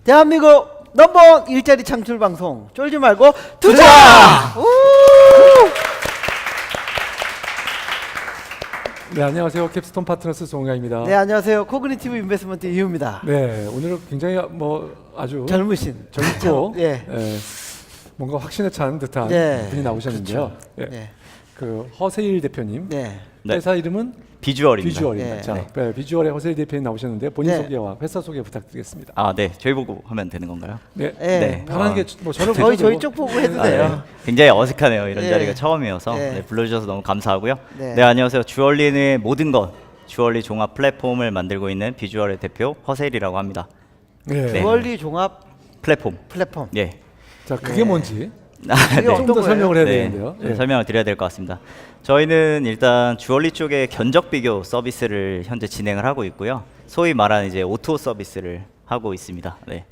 대한민국 넘버원 일자리 창출 방송 쫄지 말고 투자! 네, 안녕하세요. 캡스톤 파트너스 송영입니다. 네, 안녕하세요. 코그니티브 인베스트먼트 이유입니다. 네, 오늘은 굉장히 아주 젊으신 젊고 예. 뭔가 확신에 찬 듯한 네, 분이 나오셨는데요. 그렇죠. 예. 네. 그 허세일 대표님. 네. 네. 회사 이름은 비주얼입니다. 비주얼입니다. 네. 자, 비주얼의 허세일 대표님 나오셨는데 본인 네. 소개와 회사 소개 부탁드리겠습니다. 아, 네. 저희 보고 하면 되는 건가요? 네, 네. 편하게 뭐 저를 저희 보셔도 쪽 보고 해도 아, 돼요. 네. 굉장히 어색하네요. 이런 네. 자리가 처음이어서 네. 네, 불러주셔서 너무 감사하고요. 네. 네, 안녕하세요. 주얼리의 모든 것, 주얼리 종합 플랫폼을 만들고 있는 비주얼의 대표 허세일이라고 합니다. 네. 네. 주얼리 종합 플랫폼. 플랫폼. 예. 자, 그게 네. 뭔지 아, 그게 네. 어떤 좀 더 거예요? 설명을 해야 네. 되는데요. 네, 예. 설명을 드려야 될 것 같습니다. 저희는 일단 주얼리 쪽에 견적 비교 서비스를 현재 진행을 하고 있고요. 소위 말하는 이제 오토 서비스를 하고 있습니다. 네.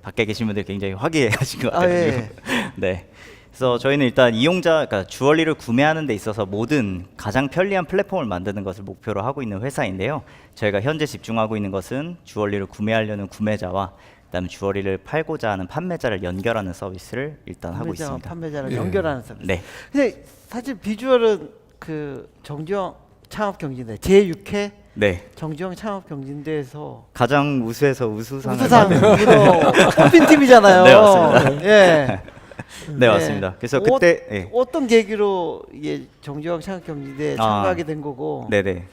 밖에 계신 분들 굉장히 화기애애하신 것 같아요. 예. 네. 그래서 저희는 일단 이용자, 그러니까 주얼리를 구매하는 데 있어서 모든 가장 편리한 플랫폼을 만드는 것을 목표로 하고 있는 회사인데요. 저희가 현재 집중하고 있는 것은 주얼리를 구매하려는 구매자와 그다음에 주얼리를 팔고자 하는 판매자를 연결하는 서비스를 일단 하고 판매자와 있습니다. 판매자를 예. 연결하는 서비스. 네. 근데 사실 비주얼은 그 정주영 창업 경진대 제6회 네. 정주영 창업 경진대에서 가장 우수해서 우수상을 우수상으로 뽑힌 팀이잖아요. 네, 맞습니다. 예. 네, 맞습니다. 그래서 그때 예. 어떤 계기로 이게 정주영 창업 경진대에 참가하게 된 거고. 네네.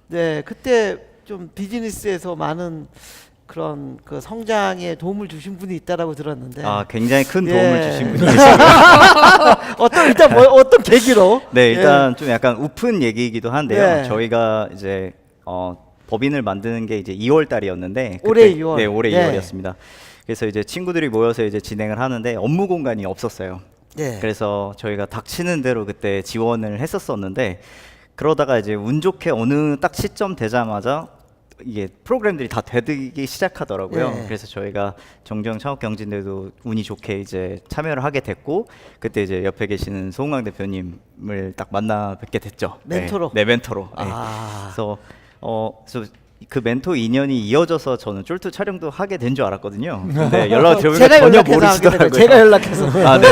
네, 그때 좀 비즈니스에서 많은 그런 그 성장에 도움을 주신 분이 있다라고 들었는데. 아, 굉장히 큰 도움을 예. 주신 분이 계십니다. 일단 어떤 계기로? 네, 일단 좀 약간 우픈 얘기이기도 한데요. 네. 저희가 이제 법인을 만드는 게 이제 2월 달이었는데 올해 2월. 네, 올해 네. 2월이었습니다. 그래서 이제 친구들이 모여서 이제 진행을 하는데 업무 공간이 없었어요. 네. 그래서 저희가 닥치는 대로 그때 지원을 했었었는데 그러다가 이제 운 좋게 어느 딱 시점 되자마자 이게 프로그램들이 다 되기 시작하더라고요. 네. 그래서 저희가 정정 창업 경진대도 운이 좋게 이제 참여를 하게 됐고 그때 이제 옆에 계시는 소은강 대표님을 딱 만나 뵙게 됐죠. 멘토로? 네, 멘토로. 네. 아. 그래서 그 멘토 인연이 이어져서 저는 쫄투 촬영도 하게 된 줄 알았거든요. 근데 연락을 드려보니까 제가 전혀 연락해서 하게 모르시더라고요. 되고 제가 연락해서. 아, 네.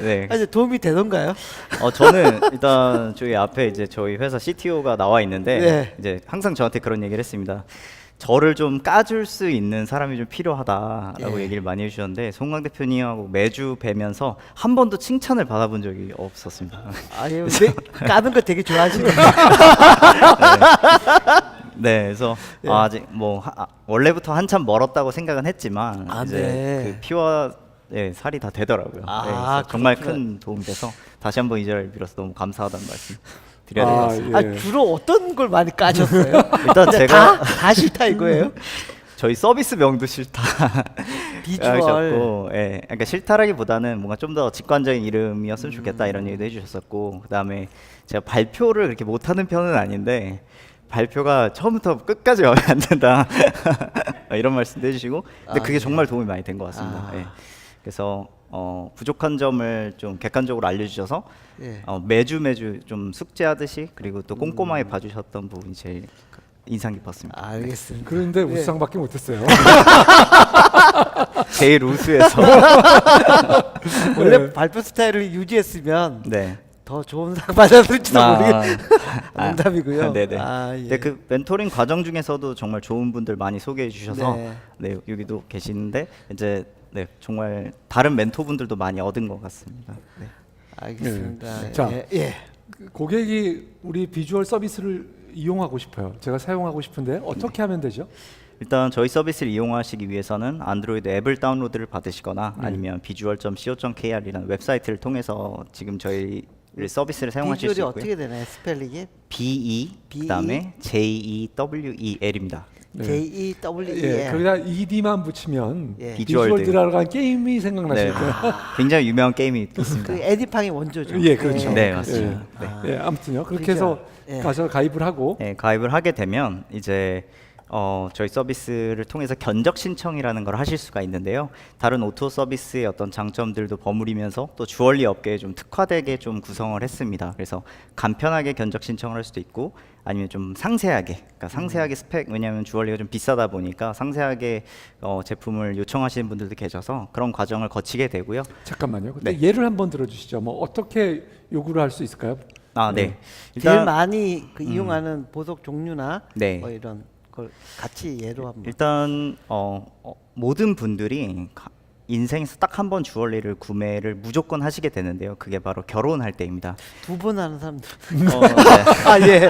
네. 아, 이제 도움이 되던가요? 저는 일단 저희 앞에 이제 저희 회사 CTO가 나와 있는데 네. 이제 항상 저한테 그런 얘기를 했습니다. 저를 좀 까줄 수 있는 사람이 좀 필요하다라고 예. 얘기를 많이 해주셨는데 송강 대표님하고 매주 뵈면서 한 번도 칭찬을 받아본 적이 없었습니다. 아니, 까는 거 되게 좋아하시네. 네, 그래서 예. 아직 뭐 원래부터 한참 멀었다고 생각은 했지만 아, 이제 네. 그 피와 살이 다 되더라고요. 아, 네, 그래서 정말 그렇구나. 큰 도움이 돼서 다시 한번 이 자리를 빌어서 너무 감사하다는 말씀 드려야 될 것 같습니다. 예. 아, 주로 어떤 걸 많이 까셨어요? 일단 근데 제가 다 싫다 이거예요? 저희 서비스 명도 싫다 비주얼. 하셨고, 예, 그러니까 싫다라기보다는 뭔가 좀 더 직관적인 이름이었으면 좋겠다 이런 얘기도 해주셨었고, 그다음에 제가 발표를 그렇게 못하는 편은 아닌데 발표가 처음부터 끝까지 마음에 안 든다 이런 말씀도 해주시고, 근데 아, 그게 네. 정말 도움이 많이 된 것 같습니다. 아. 예. 그래서 부족한 점을 좀 객관적으로 알려주셔서 예. 매주 좀 숙제하듯이 그리고 또 꼼꼼하게 봐주셨던 부분이 제일 인상 깊었습니다. 알겠습니다. 그런데 네. 우수상밖에 못했어요. 제일 우수해서 원래 발표 스타일을 유지했으면 네. 더 좋은 상 받았을지도 모르겠. 아, 농담이고요. 네네. 아, 예. 근데 그 멘토링 과정 중에서도 정말 좋은 분들 많이 소개해 주셔서 네. 네, 여기도 계시는데 이제 네, 정말 다른 멘토분들도 많이 얻은 것 같습니다. 네. 알겠습니다. 네. 자. 예. 고객이 우리 비주얼 서비스를 이용하고 싶어요. 제가 사용하고 싶은데 어떻게 하면 되죠? 일단 저희 서비스를 이용하시기 위해서는 안드로이드 앱을 다운로드를 받으시거나 아니면 visual.co.kr이라는 웹사이트를 통해서 지금 저희 서비스를 사용하실 수 비주얼이 있고요. 어떻게 되나요? 스펠링이? BE 그다음에 JEWEL입니다. 네. JEWEL. 예, 거기다 ED만 붙이면 예. 비주얼 비주얼들. 들어간 게임이 생각나실 네. 거예요. 굉장히 유명한 게임이 있습니다. 그 에디팡이 원조죠. 예, 그렇죠. 네, 맞습니다. 예. 네. 예, 아무튼요. 그렇게 비주얼. 해서 예. 가서 가입을 하고 네, 가입을 하게 되면 이제 저희 서비스를 통해서 견적 신청이라는 걸 하실 수가 있는데요. 다른 오토 서비스의 어떤 장점들도 버무리면서 또 주얼리 업계에 좀 특화되게 좀 구성을 했습니다. 그래서 간편하게 견적 신청을 할 수도 있고 아니면 좀 상세하게, 그러니까 상세하게 스펙, 왜냐하면 주얼리가 좀 비싸다 보니까 상세하게 제품을 요청하시는 분들도 계셔서 그런 과정을 거치게 되고요. 잠깐만요. 근데 네. 예를 한번 들어주시죠. 뭐 어떻게 요구를 할 수 있을까요? 네. 제일 많이 그 이용하는 보석 종류나 네. 뭐 이런 걸 같이 예로 한번. 일단 모든 분들이 인생에서 딱 한 번 주얼리를 구매를 무조건 하시게 되는데요. 그게 바로 결혼할 때입니다. 두 번 하는 사람들. 네. 아 예.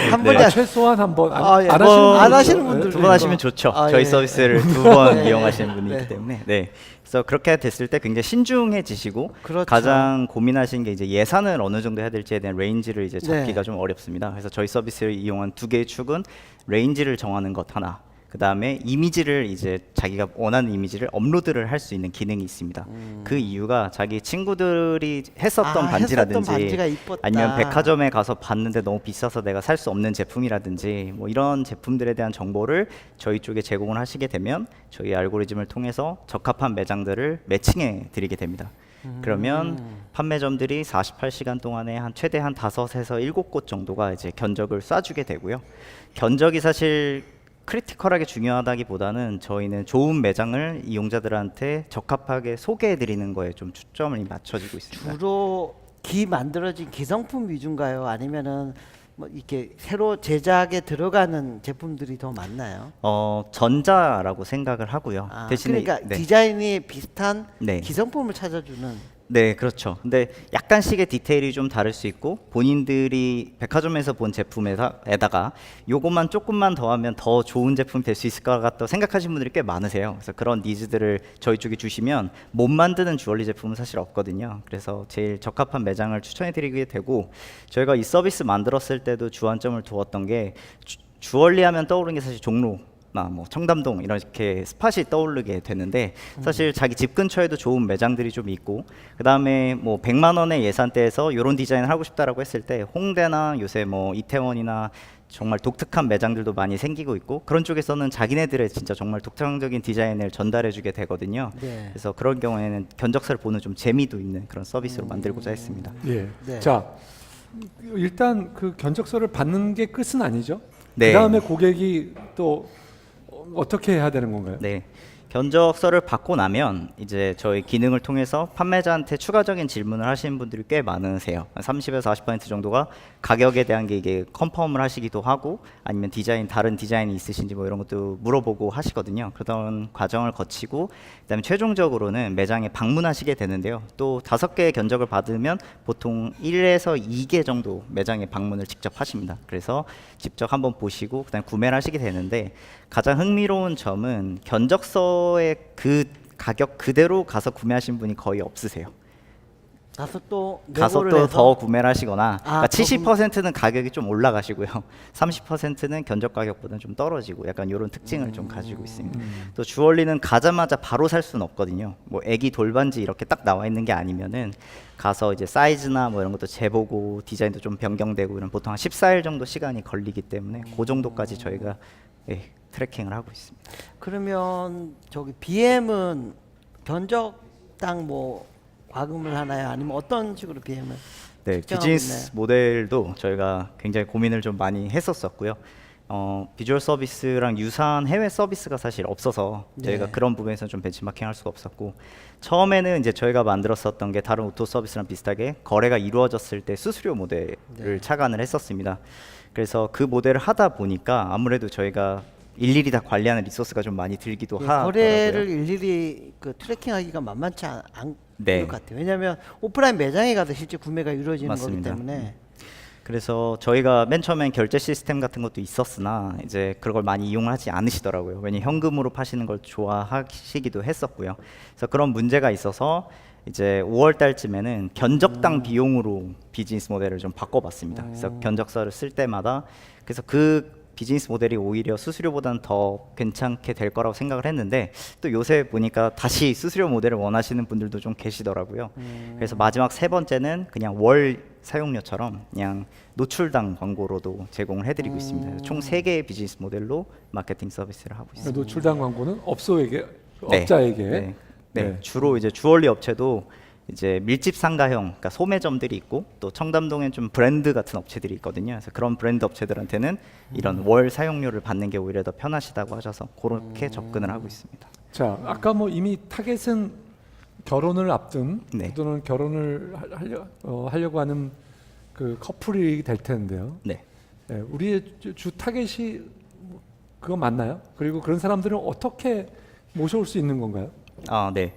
한 네. 번에 최소한 한번 아, 예. 안 안 하시는 하시는 분들- 분들도 두 번 하시면 좋죠. 아, 저희 예. 서비스를 두 번 네. 이용하시는 분이 네. 있기 때문에. 네. 그래서 그렇게 됐을 때 굉장히 신중해지시고 그렇죠. 가장 고민하시는 게 이제 예산을 어느 정도 해야 될지에 대한 레인지를 이제 잡기가 네. 좀 어렵습니다. 그래서 저희 서비스를 이용한 두 개의 축은 레인지를 정하는 것 하나. 그 다음에 이미지를 이제 자기가 원하는 이미지를 업로드를 할 수 있는 기능이 있습니다. 그 이유가 자기 친구들이 했었던 반지라든지 했었던 반지가 이뻤다. 아니면 백화점에 가서 봤는데 너무 비싸서 내가 살 수 없는 제품이라든지 뭐 이런 제품들에 대한 정보를 저희 쪽에 제공을 하시게 되면 저희 알고리즘을 통해서 적합한 매장들을 매칭해 드리게 됩니다. 그러면 판매점들이 48시간 동안에 최대 한 5에서 7곳 정도가 이제 견적을 쏴주게 되고요. 견적이 사실 크리티컬하게 중요하다기보다는 저희는 좋은 매장을 이용자들한테 적합하게 소개해 드리는 거에 좀 초점을 맞춰지고 있습니다. 주로 만들어진 기성품 위주인가요? 아니면은 뭐 이렇게 새로 제작에 들어가는 제품들이 더 많나요? 전자라고 생각을 하고요. 대신에 그러니까 네. 디자인이 비슷한 네. 기성품을 찾아주는. 네, 그렇죠. 근데 약간씩의 디테일이 좀 다를 수 있고 본인들이 백화점에서 본 제품에다가 요것만 조금만 더하면 더 좋은 제품이 될 수 있을 것 같다고 생각하시는 분들이 꽤 많으세요. 그래서 그런 니즈들을 저희 쪽에 주시면 못 만드는 주얼리 제품은 사실 없거든요. 그래서 제일 적합한 매장을 추천해 드리게 되고 저희가 이 서비스 만들었을 때도 주안점을 두었던 게 주얼리 하면 떠오르는 게 사실 종로 뭐 청담동 이렇게 스팟이 떠오르게 되는데 사실 자기 집 근처에도 좋은 매장들이 좀 있고 그 다음에 뭐 100만 원의 예산대에서 이런 디자인을 하고 싶다라고 했을 때 홍대나 요새 뭐 이태원이나 정말 독특한 매장들도 많이 생기고 있고 그런 쪽에서는 자기네들의 진짜 정말 독창적인 디자인을 전달해주게 되거든요. 네. 그래서 그런 경우에는 견적서를 보는 좀 재미도 있는 그런 서비스로 만들고자 했습니다. 예. 네. 자, 일단 그 견적서를 받는 게 끝은 아니죠. 네. 그다음에 고객이 또 어떻게 해야 되는 건가요? 네. 견적서를 받고 나면 이제 저희 기능을 통해서 판매자한테 추가적인 질문을 하시는 분들이 꽤 많으세요. 30에서 40% 정도가 가격에 대한 게 이게 컨펌을 하시기도 하고 아니면 다른 디자인이 있으신지 뭐 이런 것도 물어보고 하시거든요. 그런 과정을 거치고 그다음에 최종적으로는 매장에 방문하시게 되는데요. 또 5개의 견적을 받으면 보통 1에서 2개 정도 매장에 방문을 직접 하십니다. 그래서 직접 한번 보시고 그다음에 구매를 하시게 되는데 가장 흥미로운 점은 견적서의 그 가격 그대로 가서 구매하신 분이 거의 없으세요. 가서 또 가서 내고를 또 해서 더 구매를 하시거나 그러니까 더 70%는 가격이 좀 올라가시고요. 30%는 견적 가격보다는 좀 떨어지고 약간 이런 특징을 좀 가지고 있습니다. 또 주얼리는 가자마자 바로 살 수는 없거든요. 뭐 애기 돌반지 이렇게 딱 나와 있는 게 아니면은 가서 이제 사이즈나 뭐 이런 것도 재보고 디자인도 좀 변경되고 이런 보통 한 14일 정도 시간이 걸리기 때문에 그 정도까지 저희가 트래킹을 하고 있습니다. 그러면 저기 BM은 견적당 뭐 과금을 하나요? 아니면 어떤 식으로 BM을? 네, 측정하고 비즈니스 모델도 저희가 굉장히 고민을 좀 많이 했었었고요. 비주얼 서비스랑 유사한 해외 서비스가 사실 없어서 저희가 네. 그런 부분에서 좀 벤치마킹 할 수가 없었고 처음에는 이제 저희가 만들었었던 게 다른 오토 서비스랑 비슷하게 거래가 이루어졌을 때 수수료 모델을 착안을 했었습니다. 그래서 그 모델을 하다 보니까 아무래도 저희가 일일이 다 관리하는 리소스가 좀 많이 들기도 하더라고요. 거래를 일일이 그 트래킹하기가 만만치 않을 네. 것 같아요. 왜냐하면 오프라인 매장에 가서 실제 구매가 이루어지는 맞습니다. 거기 때문에. 그래서 저희가 맨 처음엔 결제 시스템 같은 것도 있었으나 이제 그걸 많이 이용을 하지 않으시더라고요. 왜냐면 현금으로 파시는 걸 좋아하시기도 했었고요. 그래서 그런 문제가 있어서 이제 5월 달쯤에는 견적당 비용으로 비즈니스 모델을 좀 바꿔봤습니다. 그래서 견적서를 쓸 때마다 그래서 그 비즈니스 모델이 오히려 수수료보다는 더 괜찮게 될 거라고 생각을 했는데 또 요새 보니까 다시 수수료 모델을 원하시는 분들도 좀 계시더라고요. 그래서 마지막 3번째는 그냥 월 사용료처럼 그냥 노출당 광고로도 제공을 해드리고 있습니다. 그래서 총 3개의 비즈니스 모델로 마케팅 서비스를 하고 있습니다. 노출당 광고는 업소에게, 네. 업자에게. 네. 네. 네. 주로 이제 주얼리 업체도 이제 밀집 상가형, 그러니까 소매점들이 있고 또 청담동엔 좀 브랜드 같은 업체들이 있거든요. 그래서 그런 브랜드 업체들한테는 이런 월 사용료를 받는 게 오히려 더 편하시다고 하셔서 그렇게 접근을 하고 있습니다. 자, 아까 뭐 이미 타겟은 결혼을 앞둔 네. 또는 결혼을 하려고 하는 그 커플이 될 텐데요. 네. 네, 우리의 주 타겟이 그거 맞나요? 그리고 그런 사람들은 어떻게 모셔올 수 있는 건가요? 아, 네.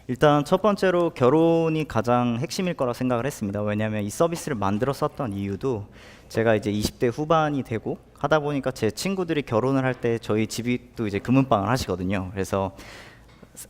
일단 첫 번째로 결혼이 가장 핵심일 거라 생각을 했습니다. 왜냐하면 이 서비스를 만들었었던 이유도 제가 이제 20대 후반이 되고 하다 보니까 제 친구들이 결혼을 할 때 저희 집이 또 이제 금은방을 하시거든요. 그래서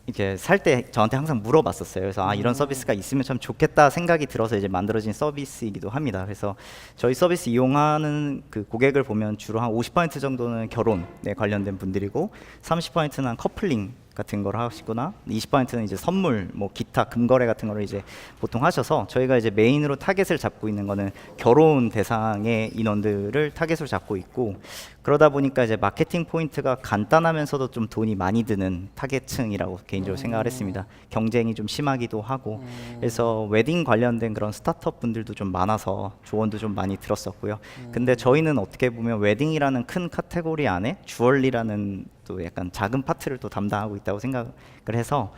이렇게 살 때 저한테 항상 물어봤었어요. 그래서 아, 이런 서비스가 있으면 참 좋겠다 생각이 들어서 이제 만들어진 서비스이기도 합니다. 그래서 저희 서비스 이용하는 그 고객을 보면 주로 한 50% 정도는 결혼에 관련된 분들이고 30%는 한 커플링 같은 걸 하시거나 20%는 이제 선물, 뭐 기타 금거래 같은 거를 이제 보통 하셔서 저희가 이제 메인으로 타겟을 잡고 있는 거는 결혼 대상의 인원들을 타겟으로 잡고 있고 그러다 보니까 이제 마케팅 포인트가 간단하면서도 좀 돈이 많이 드는 타겟층이라고 개인적으로 생각을 했습니다. 경쟁이 좀 심하기도 하고 그래서 웨딩 관련된 그런 스타트업 분들도 좀 많아서 조언도 좀 많이 들었었고요. 근데 저희는 어떻게 보면 웨딩이라는 큰 카테고리 안에 주얼리라는 또 약간 작은 파트를 또 담당하고 있다고 생각을 해서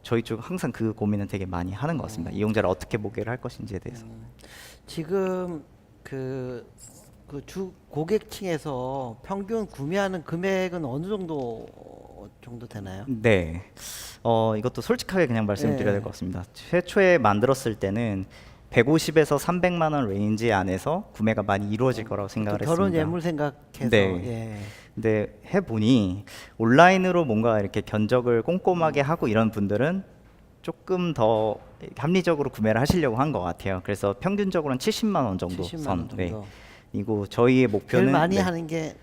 저희 쪽 항상 그 고민은 되게 많이 하는 것 같습니다. 이용자를 어떻게 보게를 할 것인지에 대해서. 지금 그 주 고객층에서 평균 구매하는 금액은 어느 정도 되나요? 네. 이것도 솔직하게 그냥 말씀드려야 네. 될 것 같습니다. 최초에 만들었을 때는 150에서 300만 원 레인지 안에서 구매가 많이 이루어질 거라고 생각을 또 결혼 했습니다. 예물 생각해서 네. 예. 근데 해보니 온라인으로 뭔가 이렇게 견적을 꼼꼼하게 하고 이런 분들은 조금 더 합리적으로 구매를 하시려고 한 것 같아요. 그래서 평균적으로는 70만 원 정도 70만 선. 원 정도. 네. 그리고 저희의 목표는 제일 많이 네, 하는 게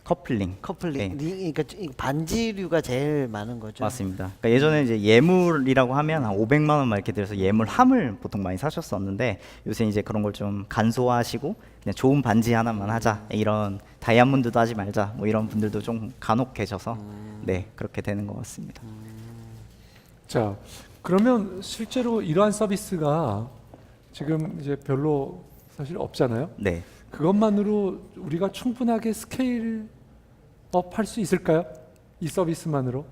커플링. 커플링, 네. 그러니까 이 반지류가 제일 많은 거죠. 맞습니다. 그러니까 예전에 이제 예물이라고 하면 한 500만 원만 이렇게 들여서 예물함을 보통 많이 사셨었는데 요새 이제 그런 걸 좀 간소화하시고 그냥 좋은 반지 하나만 하자 이런 다이아몬드도 하지 말자 뭐 이런 분들도 좀 간혹 계셔서 네 그렇게 되는 것 같습니다. 자, 그러면 실제로 이러한 서비스가 지금 이제 별로 사실 없잖아요. 네. 그것만으로 우리가 충분하게 스케일업 할 수 있을까요? 이 서비스만으로?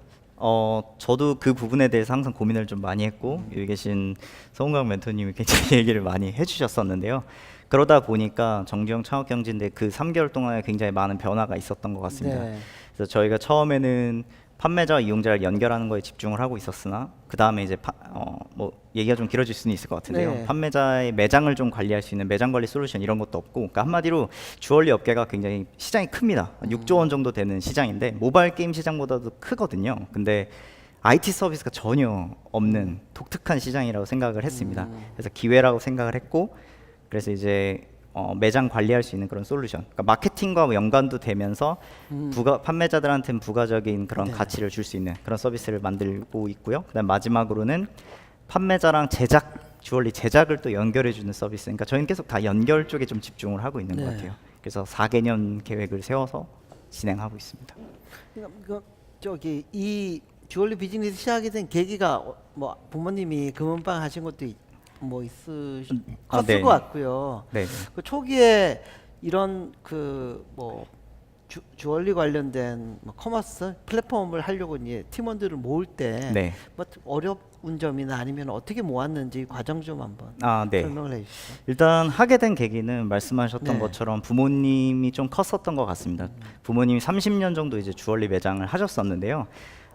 저도 그 부분에 대해서 항상 고민을 좀 많이 했고 여기 계신 서은강 멘토님이 굉장히 얘기를 많이 해주셨었는데요. 그러다 보니까 정주영 창업경진대 그 3개월 동안에 굉장히 많은 변화가 있었던 것 같습니다. 네. 그래서 저희가 처음에는 판매자와 이용자를 연결하는 거에 집중을 하고 있었으나 그 다음에 이제 뭐 얘기가 좀 길어질 수는 있을 것 같은데요. 네. 판매자의 매장을 좀 관리할 수 있는 매장 관리 솔루션 이런 것도 없고, 그러니까 한마디로 주얼리 업계가 굉장히 시장이 큽니다. 6조 원 정도 되는 시장인데 모바일 게임 시장보다도 크거든요. 근데 IT 서비스가 전혀 없는 독특한 시장이라고 생각을 했습니다. 그래서 기회라고 생각을 했고, 그래서 이제 매장 관리할 수 있는 그런 솔루션, 그러니까 마케팅과 연관도 되면서 판매자들한테는 부가적인 그런 네. 가치를 줄 수 있는 그런 서비스를 만들고 있고요. 그다음 마지막으로는 판매자랑 주얼리 제작을 또 연결해주는 서비스. 그러니까 저희는 계속 다 연결 쪽에 좀 집중을 하고 있는 것 네. 같아요. 그래서 4개년 계획을 세워서 진행하고 있습니다. 그러니까 저기 이 주얼리 비즈니스 시작이 된 계기가 뭐 부모님이 금은방 하신 것도 컸을 네. 것 같고요. 네. 그 초기에 이런 그 뭐 주얼리 관련된 뭐 커머스 플랫폼을 하려고 이제 팀원들을 모을 때 네. 뭐 어려운 점이나 아니면 어떻게 모았는지 과정 좀 한번 네. 설명을 해주시죠. 일단 하게 된 계기는 말씀하셨던 네. 것처럼 부모님이 좀 컸었던 것 같습니다. 부모님이 30년 정도 이제 주얼리 매장을 하셨었는데요.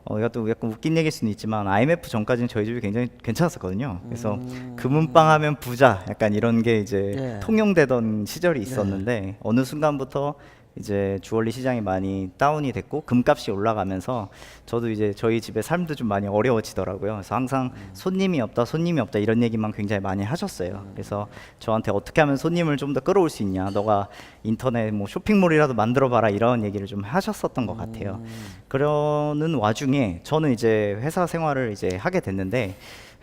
이것도 약간 웃긴 얘기일 수는 있지만 IMF 전까지는 저희 집이 굉장히 괜찮았었거든요. 그래서 금은방 하면 부자 약간 이런 게 이제 네. 통용되던 시절이 있었는데 어느 순간부터 이제 주얼리 시장이 많이 다운이 됐고 금값이 올라가면서 저도 이제 저희 집의 삶도 좀 많이 어려워지더라고요. 그래서 항상 손님이 없다 이런 얘기만 굉장히 많이 하셨어요. 그래서 저한테 어떻게 하면 손님을 좀 더 끌어올 수 있냐, 너가 인터넷 뭐 쇼핑몰이라도 만들어 봐라 이런 얘기를 좀 하셨었던 것 같아요. 그러는 와중에 저는 이제 회사 생활을 이제 하게 됐는데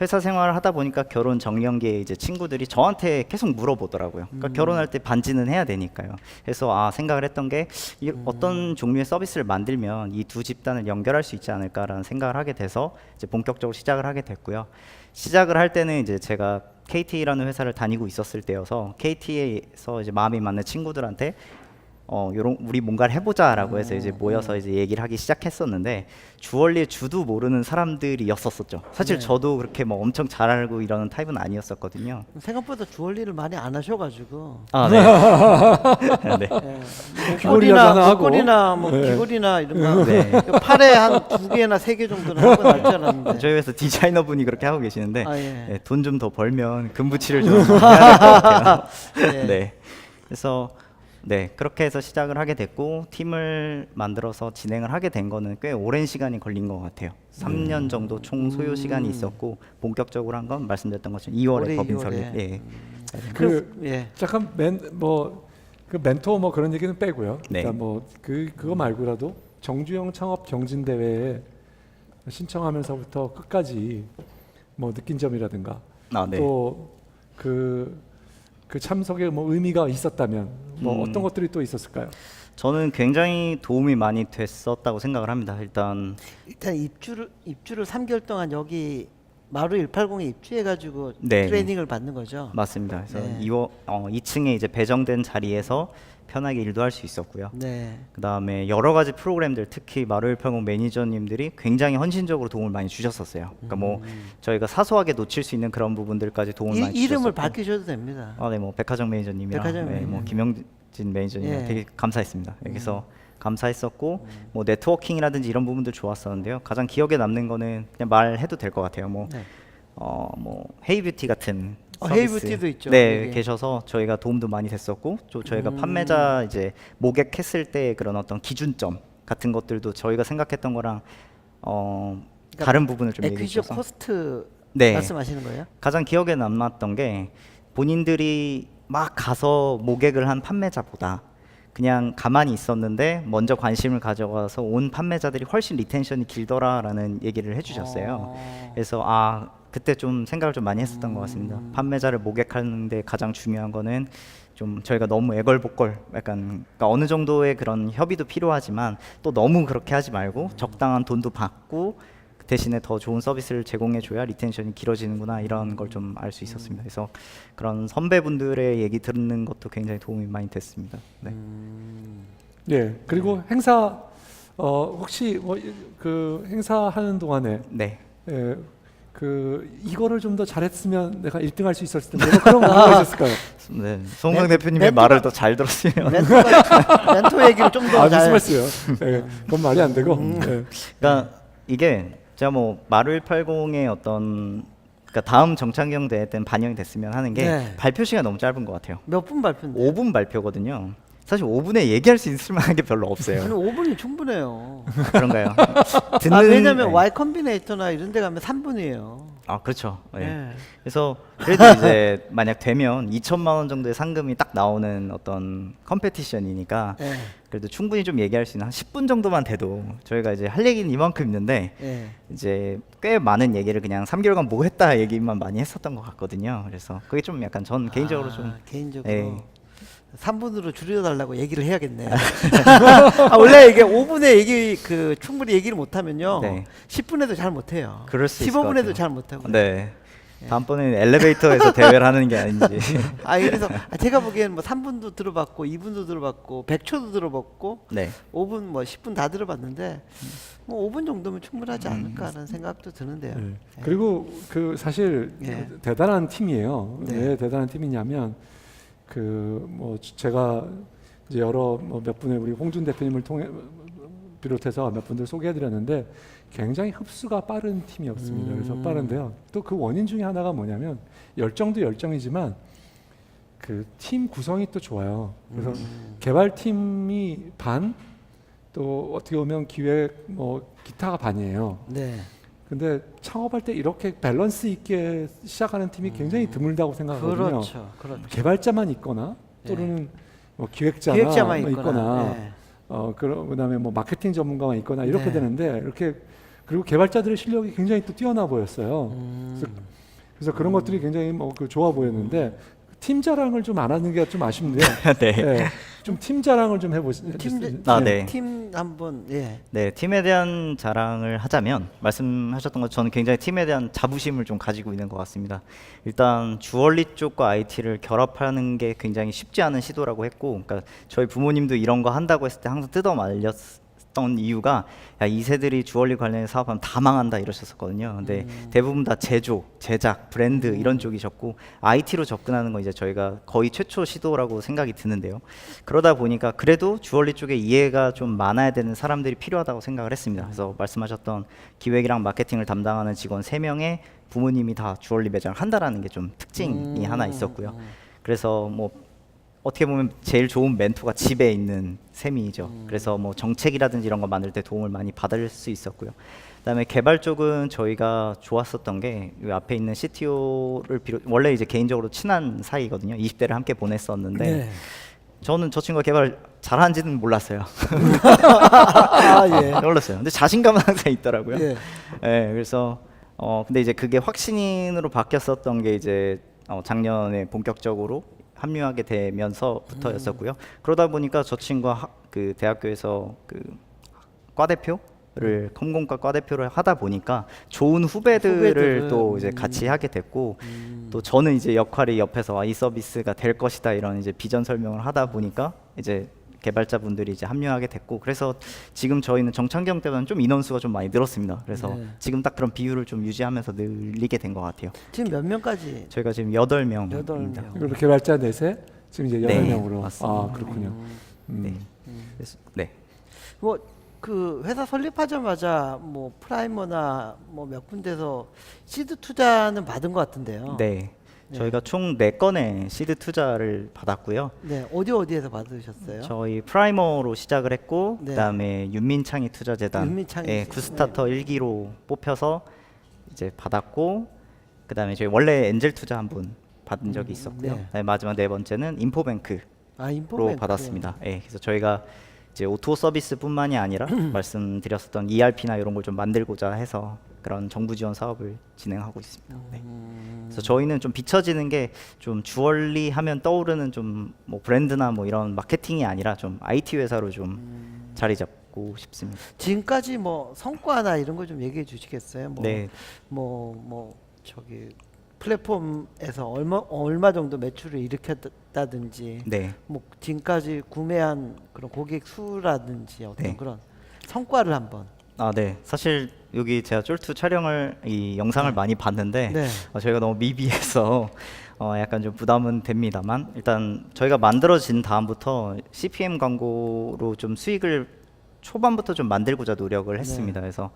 회사 생활을 하다 보니까 결혼 정년기에 이제 친구들이 저한테 계속 물어보더라고요. 그러니까 결혼할 때 반지는 해야 되니까요. 그래서 생각을 했던 게 어떤 종류의 서비스를 만들면 이 두 집단을 연결할 수 있지 않을까라는 생각을 하게 돼서 이제 본격적으로 시작을 하게 됐고요. 시작을 할 때는 이제 제가 KT라는 회사를 다니고 있었을 때여서 KT에서 이제 마음이 맞는 친구들한테 요런 우리 뭔가를 해보자라고 해서 이제 모여서 이제 얘기를 하기 시작했었는데 주얼리의 주도 모르는 사람들이었었죠. 사실 네. 저도 그렇게 뭐 엄청 잘 알고 이러는 타입은 아니었었거든요. 생각보다 주얼리를 많이 안 하셔가지고 아, 네. 네. 귀걸이라도 하나 하고. 목걸이나 뭐 네. 귀걸이나 이런 거 네. 팔에 한 2개나 3개 정도는 하고 날 줄 알았는데. 저희 회사 디자이너 분이 그렇게 하고 계시는데 아, 예. 돈 좀 더 벌면 금붙이를 좀 해야 될 것 같아요. 네. 네. 그래서 네, 그렇게 해서 시작을 하게 됐고 팀을 만들어서 진행을 하게 된 거는 꽤 오랜 시간이 걸린 것 같아요. 3년 정도 총 소요 시간이 있었고 본격적으로 한 건 말씀드렸던 것처럼 2월에 올해 법인 2월에. 설립. 예. 예. 잠깐 그 멘토 뭐 그런 얘기는 빼고요. 네. 그러니까 뭐 그거 말고라도 정주영 창업 경진 대회에 신청하면서부터 끝까지 뭐 느낀 점이라든가 아, 네. 또 그 참석에 뭐 의미가 있었다면 뭐 음. 어떤 것들이 또 있었을까요? 저는 굉장히 도움이 많이 됐었다고 생각을 합니다. 일단 입주를 3개월 동안 여기 마루 180에 입주해가지고 네. 트레이닝을 받는 거죠. 맞습니다. 그래서 네. 2층에 이제 배정된 자리에서 편하게 일도 할 수 있었고요. 네. 그다음에 여러 가지 프로그램들 특히 마루일팔공 매니저님들이 굉장히 헌신적으로 도움을 많이 주셨었어요. 그러니까 뭐 저희가 사소하게 놓칠 수 있는 그런 부분들까지 도움을 많이 주셨었고 이름을 밝히셔도 됩니다. 네, 뭐 백화점 매니저님이랑 백화점 네, 뭐 매니저. 김영진 매니저님 예. 되게 감사했습니다. 여기서 감사했었고 뭐 네트워킹이라든지 이런 부분들 좋았었는데요. 가장 기억에 남는 거는 그냥 말해도 될 것 같아요. 뭐 네. 뭐 헤이뷰티 같은 헤이뷰티도 서비스. 있죠, 네, 여기. 계셔서 저희가 도움도 많이 됐었고, 또 저희가 판매자 이제 모객했을 때 그런 어떤 기준점 같은 것들도 저희가 생각했던 거랑 다른 부분을 좀 얘기해 에퀴지션 주셔서 코스트 네. 말씀하시는 거예요? 가장 기억에 남았던 게 본인들이 막 가서 모객을 한 판매자보다 그냥 가만히 있었는데 먼저 관심을 가져가서 온 판매자들이 훨씬 리텐션이 길더라라는 얘기를 해주셨어요. 그래서 그때 좀 생각을 좀 많이 했었던 것 같습니다. 판매자를 모객하는데 가장 중요한 거는 좀 저희가 너무 애걸복걸 약간 그러니까 어느 정도의 그런 협의도 필요하지만 또 너무 그렇게 하지 말고 적당한 돈도 받고 대신에 더 좋은 서비스를 제공해줘야 리텐션이 길어지는구나 이런 걸 좀 알 수 있었습니다. 그래서 그런 선배분들의 얘기 듣는 것도 굉장히 도움이 많이 됐습니다. 네. 예. 그리고 행사 혹시 뭐 그 행사하는 동안에 네. 이거를 좀 더 잘했으면 내가 1등할 수 있었을 텐데 뭐 그런 거가 있었을까요? 네. 송강 대표님의 말을 더 잘 들었으면. 멘토 얘기를 좀 더 무슨 잘. 말씀이에요? 그건 말이 안 되고. 그러니까 이게 제가 뭐 마루 180의 어떤 그러니까 다음 정창경 대회 때는 반영이 됐으면 하는 게 네. 발표 시간 너무 짧은 것 같아요. 몇 분 발표인데? 5분 발표거든요. 사실 5분에 얘기할 수 있을 만한 게 별로 없어요. 저는 5분이 충분해요. 그런가요? 왜냐면 네. Y 컴비네이터나 이런 데 가면 3분이에요. 그렇죠. 네. 네. 그래서 그래도 이제 만약 되면 2천만 원 정도의 상금이 딱 나오는 어떤 컴페티션이니까 네. 그래도 충분히 좀 얘기할 수 있는 한 10분 정도만 돼도 저희가 이제 할 얘기는 이만큼 있는데 네. 이제 꽤 많은 얘기를 그냥 3개월간 뭐 했다 얘기만 많이 했었던 것 같거든요. 그래서 그게 좀 약간 전 개인적으로 좀 개인적으로 네. 3분으로 줄여달라고 얘기를 해야겠네. 원래 이게 5분에 얘기 충분히 얘기를 못하면요, 네. 10분에도 잘 못해요. 그럴 수 있을 것 15분에도 같아요. 잘 못하고. 네. 다음번에는 엘리베이터에서 대회를 하는 게 아닌지. 그래서 제가 보기에는 뭐 3분도 들어봤고 2분도 들어봤고 100초도 들어봤고 네. 5분 뭐 10분 다 들어봤는데 뭐 5분 정도면 충분하지 않을까라는 생각도 드는데요. 네. 그리고 그 사실 예. 대단한 팀이에요. 네. 왜 대단한 팀이냐면 뭐 제가 이제 여러 몇 분의 우리 홍준 대표님을 통해 비롯해서 몇 분들 소개해드렸는데 굉장히 흡수가 빠른 팀이었습니다. 그래서 빠른데요. 또 그 원인 중에 하나가 뭐냐면 열정도 열정이지만 그 팀 구성이 또 좋아요. 그래서 개발팀이 반, 또 어떻게 보면 기획 뭐 기타가 반이에요. 네. 근데 창업할 때 이렇게 밸런스 있게 시작하는 팀이 굉장히 드물다고 생각하거든요. 그렇죠. 그렇죠. 개발자만 있거나 또는 뭐 기획자나 기획자만 뭐 있거나. 네. 그다음에 뭐 마케팅 전문가만 있거나 이렇게 네. 되는데 이렇게 그리고 개발자들의 실력이 굉장히 또 뛰어나 보였어요. 그래서 그런 것들이 굉장히 좋아 보였는데 팀 자랑을 좀 안 하는 게 좀 아쉽네요. 네. 예, 좀 팀 자랑을 좀 해보시죠. 네. 팀 한번 예. 네, 팀에 대한 자랑을 하자면 말씀하셨던 것 저는 굉장히 팀에 대한 자부심을 좀 가지고 있는 것 같습니다. 일단 주얼리 쪽과 IT를 결합하는 게 굉장히 쉽지 않은 시도라고 했고, 그러니까 저희 부모님도 이런 거 한다고 했을 때 항상 뜯어 말렸던 이유가 야, 이 세들이 주얼리 관련된 사업하면 다 망한다 이러셨었거든요. 근데 대부분 다 제조, 제작, 브랜드 이런 쪽이셨고 IT로 접근하는 건 이제 저희가 거의 최초 시도라고 생각이 드는데요. 그러다 보니까 그래도 주얼리 쪽에 이해가 좀 많아야 되는 사람들이 필요하다고 생각을 했습니다. 그래서 말씀하셨던 기획이랑 마케팅을 담당하는 직원 3명의 부모님이 다 주얼리 매장을 한다라는 게 좀 특징이 하나 있었고요. 그래서 뭐 어떻게 보면 제일 좋은 멘토가 집에 있는 셈이죠. 그래서 뭐 정책이라든지 이런 거 만들 때 도움을 많이 받을 수 있었고요. 그다음에 개발 쪽은 저희가 좋았었던 게 이 앞에 있는 CTO를 비롯 원래 이제 개인적으로 친한 사이거든요. 20대를 함께 보냈었는데 네. 저는 저 친구가 개발 잘하는지는 몰랐어요. 아 예. 몰랐어요. 근데 자신감은 항상 있더라고요. 예. 네, 그래서 근데 이제 그게 확신으로 바뀌었었던 게 이제 작년에 본격적으로 합류하게 되면서부터였었고요. 그러다 보니까 저 친구가 그 대학교에서 그 과대표를 컴공과 과대표를 하다 보니까 좋은 후배들을 또 이제 같이 하게 됐고 또 저는 이제 역할이 옆에서 이 서비스가 될 것이다 이런 이제 비전 설명을 하다 보니까 이제 개발자분들이 이제 합류하게 됐고 그래서 지금 저희는 정창경 때보다는 좀 인원수가 좀 많이 늘었습니다. 그래서 네. 지금 딱 그런 비율을 좀 유지하면서 늘리게 된 것 같아요. 지금 몇 명까지? 저희가 지금 8명입니다. 8명. 그리고 개발자 넷에 지금 이제 네, 8명으로. 맞습니다. 아 그렇군요. 네. 그래서, 네. 뭐 그 회사 설립하자마자 뭐 프라이머나 뭐 몇 군데서 시드 투자는 받은 것 같은데요. 네. 네. 저희가 총 4건의 시드 투자를 받았고요. 네, 어디에서 받으셨어요? 저희 프라이머로 시작을 했고 네. 그다음에 윤민창이 투자재단 윤민창이 예, 구스타터 1기로 뽑혀서 이제 받았고 그다음에 저희 원래 엔젤 투자 한 분 받은 적이 있었고요. 네. 그다음에 마지막 4번째는 인포뱅크로 인포뱅크. 받았습니다. 예, 그래서 저희가 이제 오토 서비스뿐만이 아니라 말씀드렸었던 ERP나 이런 걸 좀 만들고자 해서 그런 정부 지원 사업을 진행하고 있습니다. 네. 그래서 저희는 좀 비춰지는 게 좀 주얼리 하면 떠오르는 좀 뭐 브랜드나 뭐 이런 마케팅이 아니라 좀 IT 회사로 좀 자리 잡고 싶습니다. 지금까지 뭐 성과나 이런 거 좀 얘기해 주시겠어요? 뭐, 네. 뭐 저기 플랫폼에서 얼마 정도 매출을 일으켰다든지, 네. 뭐 지금까지 구매한 그런 고객 수라든지 어떤 네. 그런 성과를 한번. 아, 네. 사실 여기 제가 쫄투 촬영을 이 영상을 많이 봤는데 네. 저희가 너무 미비해서 약간 좀 부담은 됩니다만 일단 저희가 만들어진 다음부터 CPM 광고로 좀 수익을 초반부터 좀 만들고자 노력을 했습니다. 그래서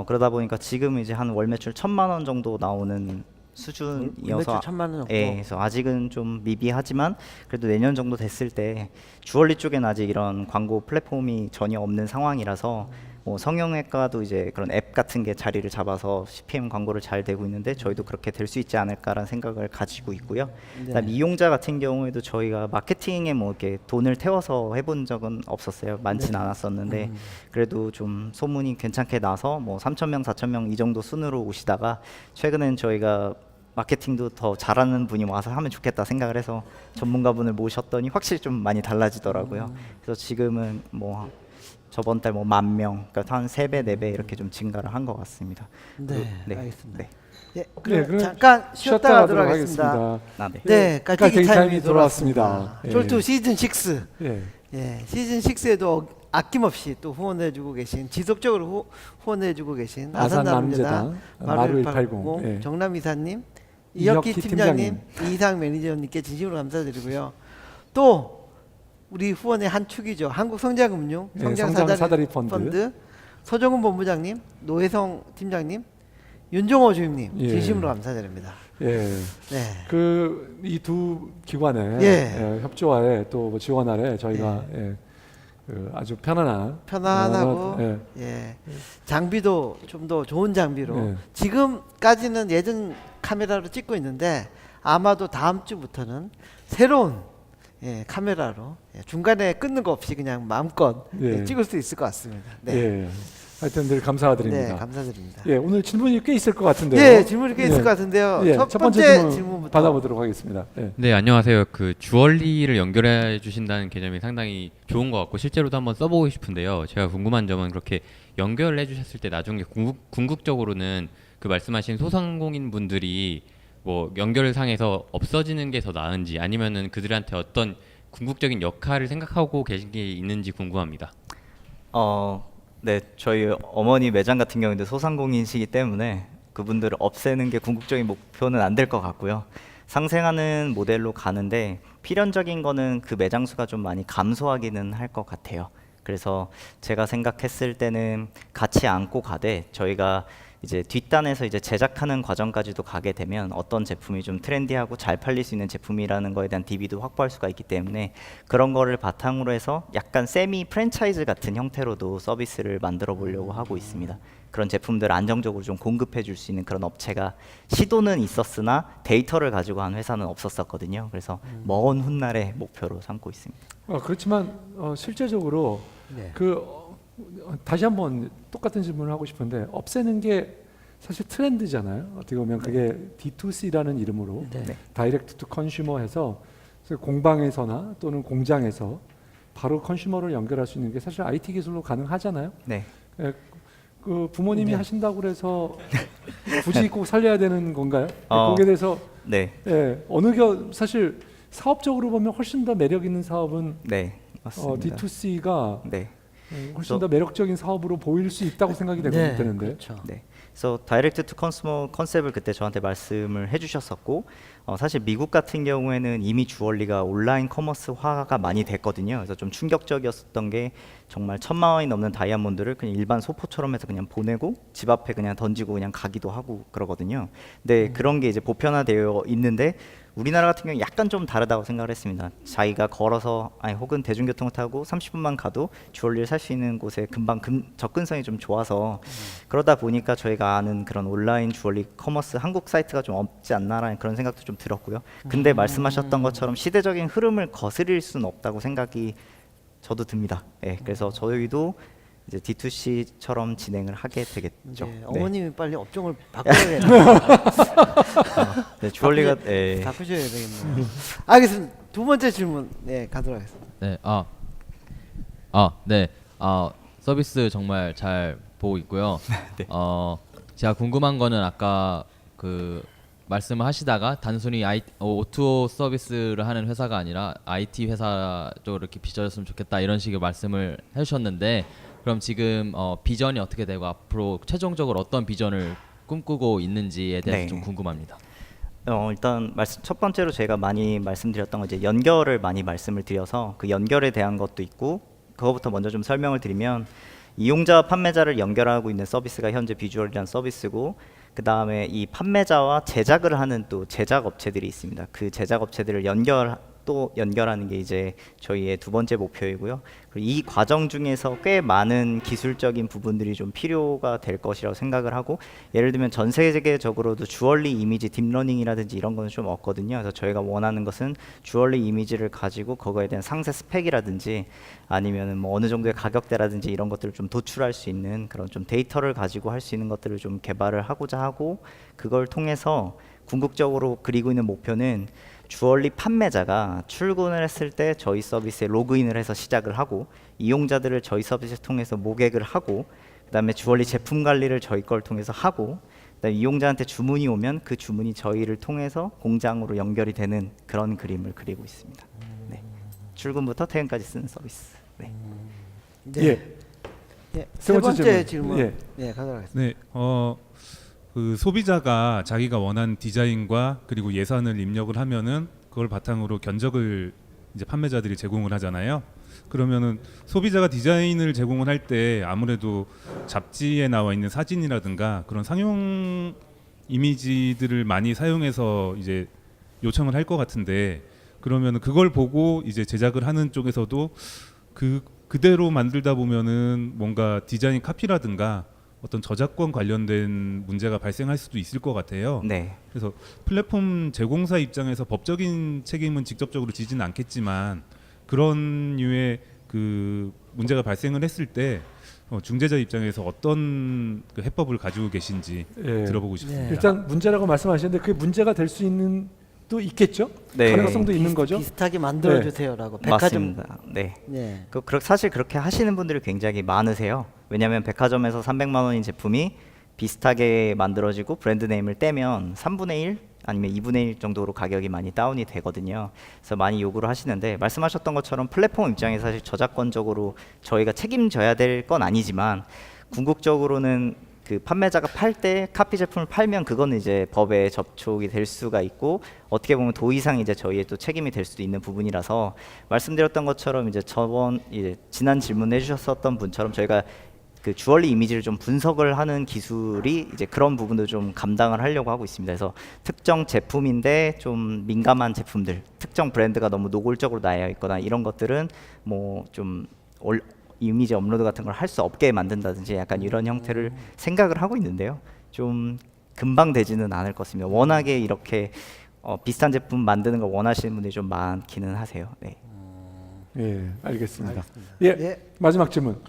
그러다 보니까 지금 이제 한 월 매출 1,000만 원 정도 나오는 수준이어서 매출 1,000만 원 정도. 예, 그래서 아직은 좀 미비하지만 그래도 내년 정도 됐을 때 주얼리 쪽엔 아직 이런 광고 플랫폼이 전혀 없는 상황이라서 뭐 성형외과도 이제 그런 앱 같은 게 자리를 잡아서 CPM 광고를 잘 되고 있는데 저희도 그렇게 될 수 있지 않을까라는 생각을 가지고 있고요. 그다음 이용자 같은 경우에도 저희가 마케팅에 뭐 이렇게 돈을 태워서 해본 적은 없었어요. 많진 않았었는데 그래도 좀 소문이 괜찮게 나서 뭐 3,000명, 4,000명 이 정도 순으로 오시다가 최근엔 저희가 마케팅도 더 잘하는 분이 와서 하면 좋겠다 생각을 해서 전문가분을 모셨더니 확실히 좀 많이 달라지더라고요. 그래서 지금은 뭐 저번 달 뭐 10,000명, 그러니까 한 3배, 4배 이렇게 좀 증가를 한 것 같습니다. 네, 그리고- 알겠습니다. 네. 예, 네, 그럼 잠깐 쉬었다 가도록 하겠습니다. 아, 네. 네, 깔때기 타임이 돌아왔습니다. 돌아왔습니다. 예. 쫄투 시즌 6. 예. 예, 시즌 6에도 아낌없이 또 후원해주고 계신, 지속적으로 후원해주고 계신 아산남재단 마루 180 예. 정남 이사님, 이혁희 이혁희 팀장님, 이상 매니저님께 진심으로 감사드리고요. 또 우리 후원의 한 축이죠. 한국성장금융 예, 성장사다리 펀드. 서정훈 본부장님, 노혜성 팀장님, 윤종호 주임님 예. 진심으로 감사드립니다. 예. 네. 그 이 두 기관의 예. 협조하에 또뭐 지원 아래 저희가 그 아주 편안하고 예. 예. 장비도 좀 더 좋은 장비로 예. 지금까지는 예전 카메라로 찍고 있는데 아마도 다음 주부터는 새로운 카메라로 중간에 끊는 거 없이 그냥 마음껏 예. 찍을 수 있을 것 같습니다. 네. 예. 하여튼 늘 감사드립니다. 네, 감사드립니다. 예, 오늘 질문이 꽤 있을 것 같은데요. 예, 질문이 꽤 있을 예. 것 같은데요. 예, 첫 첫 번째 번째 질문 질문부터 받아보도록 하겠습니다. 예. 네, 안녕하세요. 그 주얼리를 연결해 주신다는 개념이 상당히 좋은 것 같고 실제로도 한번 써보고 싶은데요. 제가 궁금한 점은 그렇게 연결해 주셨을 때 나중에 궁극적으로는 그 말씀하신 소상공인 분들이 뭐 연결상에서 없어지는 게 더 나은지 아니면은 그들한테 어떤 궁극적인 역할을 생각하고 계신 게 있는지 궁금합니다. 네, 저희 어머니 매장 같은 경우에도 소상공인이시기 때문에 그분들을 없애는 게 궁극적인 목표는 안 될 것 같고요. 상생하는 모델로 가는데 필연적인 거는 그 매장 수가 좀 많이 감소하기는 할 것 같아요. 그래서 제가 생각했을 때는 같이 안고 가되 저희가 이제 뒷단에서 이제 제작하는 과정까지도 가게 되면 어떤 제품이 좀 트렌디하고 잘 팔릴 수 있는 제품이라는 거에 대한 DB도 확보할 수가 있기 때문에 그런 거를 바탕으로 해서 약간 세미 프랜차이즈 같은 형태로도 서비스를 만들어 보려고 하고 있습니다. 그런 제품들 안정적으로 좀 공급해 줄 수 있는 그런 업체가 시도는 있었으나 데이터를 가지고 한 회사는 없었었거든요. 그래서 먼 훗날의 목표로 삼고 있습니다. 그렇지만 실제적으로 네. 다시 한번 똑같은 질문을 하고 싶은데 없애는 게 사실 트렌드잖아요. 어떻게 보면 그게 D2C라는 이름으로 네. 다이렉트 투 컨슈머해서 공방에서나 또는 공장에서 바로 컨슈머를 연결할 수 있는 게 사실 IT 기술로 가능하잖아요. 네. 그 부모님이 네. 하신다고 그래서 굳이 꼭 살려야 되는 건가요? 어. 거기에 대해서 네. 사실 사업적으로 보면 훨씬 더 매력 있는 사업은 네. 맞습니다. D2C가 네. 훨씬 더 매력적인 사업으로 보일 수 있다고 생각이 네, 되는데. 그렇죠. 네. 그래서 다이렉트 투 컨슈머 컨셉을 그때 저한테 말씀을 해주셨었고 사실 미국 같은 경우에는 이미 주얼리가 온라인 커머스화가 많이 됐거든요. 그래서 좀 충격적이었던 게 정말 1,000만 원이 넘는 다이아몬드를 그냥 일반 소포처럼 해서 그냥 보내고 집 앞에 그냥 던지고 그냥 가기도 하고 그러거든요. 근데 그런 게 이제 보편화되어 있는데 우리나라 같은 경우 약간 좀 다르다고 생각을 했습니다. 자기가 걸어서 혹은 대중교통을 타고 30분만 가도 주얼리를 살 수 있는 곳에 금방 접근성이 좀 좋아서 그러다 보니까 저희가 아는 그런 온라인 주얼리 커머스 한국 사이트가 좀 없지 않나라는 그런 생각도 좀 들었고요. 근데 말씀하셨던 것처럼 시대적인 흐름을 거스릴 수는 없다고 생각이 저도 듭니다. 예, 그래서 저희도 이제 D2C처럼 진행을 하게 되겠죠. 네, 네. 어머님이 빨리 업종을 바꿔야겠네요. 네, 주얼리가 예. 바꾸셔야 되겠네요. 알겠습니다. 두 번째 질문 가도록 하겠습니다. 네, 네, 서비스 정말 잘 보고 있고요. 네. 제가 궁금한 거는 아까 그 말씀을 하시다가 단순히 O2O 서비스를 하는 회사가 아니라 IT 회사 쪽으로 이렇게 비춰졌으면 좋겠다 이런 식의 말씀을 해주셨는데 그럼 지금 비전이 어떻게 되고 앞으로 최종적으로 어떤 비전을 꿈꾸고 있는지에 대해서 네. 좀 궁금합니다. 일단 첫 번째로 제가 많이 말씀드렸던 건 이제 연결을 많이 말씀을 드려서 그 연결에 대한 것도 있고 그거부터 먼저 좀 설명을 드리면 이용자와 판매자를 연결하고 있는 서비스가 현재 비주얼이라는 서비스고 그 다음에 이 판매자와 제작을 하는 또 제작 업체들이 있습니다. 그 제작 업체들을 연결하는 게 이제 저희의 두 번째 목표이고요. 그리고 이 과정 중에서 꽤 많은 기술적인 부분들이 좀 필요가 될 것이라고 생각을 하고 예를 들면 전 세계적으로도 주얼리 이미지 딥러닝이라든지 이런 거는 좀 없거든요. 그래서 저희가 원하는 것은 주얼리 이미지를 가지고 그거에 대한 상세 스펙이라든지 아니면은 뭐 어느 정도의 가격대라든지 이런 것들을 좀 도출할 수 있는 그런 좀 데이터를 가지고 할 수 있는 것들을 좀 개발을 하고자 하고 그걸 통해서 궁극적으로 그리고 있는 목표는 주얼리 판매자가 출근을 했을 때 저희 서비스에 로그인을 해서 시작을 하고 이용자들을 저희 서비스를 통해서 모객을 하고 그다음에 주얼리 제품 관리를 저희 걸 통해서 하고 그다음에 이용자한테 주문이 오면 그 주문이 저희를 통해서 공장으로 연결이 되는 그런 그림을 그리고 있습니다. 네. 출근부터 퇴근까지 쓰는 서비스. 네. 네. 세 번째 질문 가도록 하겠습니다. 네, 그 소비자가 자기가 원하는 디자인과 그리고 예산을 입력을 하면은 그걸 바탕으로 견적을 이제 판매자들이 제공을 하잖아요. 그러면은 소비자가 디자인을 제공을 할 때 아무래도 잡지에 나와 있는 사진이라든가 그런 상용 이미지들을 많이 사용해서 이제 요청을 할 것 같은데 그러면은 그걸 보고 이제 제작을 하는 쪽에서도 그대로 만들다 보면은 뭔가 디자인 카피라든가 어떤 저작권 관련된 문제가 발생할 수도 있을 것 같아요. 네. 그래서 플랫폼 제공사 입장에서 법적인 책임은 직접적으로 지지는 않겠지만 그런 류의 그 문제가 발생을 했을 때 중재자 입장에서 어떤 그 해법을 가지고 계신지 예. 들어보고 싶습니다. 일단 문제라고 말씀하셨는데 그게 문제가 될 수 있는 또 있겠죠? 네. 가능성도 있는 거죠? 비슷하게 만들어 주세요라고. 백화점. 맞습니다. 네. 네. 사실 그렇게 하시는 분들이 굉장히 많으세요. 왜냐하면 백화점에서 300만 원인 제품이 비슷하게 만들어지고 브랜드 네임을 떼면 3분의 1 아니면 2분의 1 정도로 가격이 많이 다운이 되거든요. 그래서 많이 요구를 하시는데 말씀하셨던 것처럼 플랫폼 입장에서 사실 저작권적으로 저희가 책임져야 될 건 아니지만 궁극적으로는 그 판매자가 팔 때 카피 제품을 팔면 그거는 이제 법에 접촉이 될 수가 있고 어떻게 보면 도의상 이제 저희의 또 책임이 될 수도 있는 부분이라서 말씀드렸던 것처럼 이제 이제 지난 질문 해주셨었던 분처럼 저희가 그 주얼리 이미지를 좀 분석을 하는 기술이 이제 그런 부분도 좀 감당을 하려고 하고 있습니다. 그래서 특정 제품인데 좀 민감한 제품들, 특정 브랜드가 너무 노골적으로 나와 있거나 이런 것들은 뭐 좀 이미지 업로드 같은 걸 할 수 없게 만든다든지 약간 이런 형태를 생각을 하고 있는데요. 좀 금방 되지는 않을 것 같습니다. 워낙에 이렇게 비슷한 제품 만드는 걸 원하시는 분들이 좀 많기는 하세요. 네. 예, 알겠습니다. 예, 예. 마지막 질문.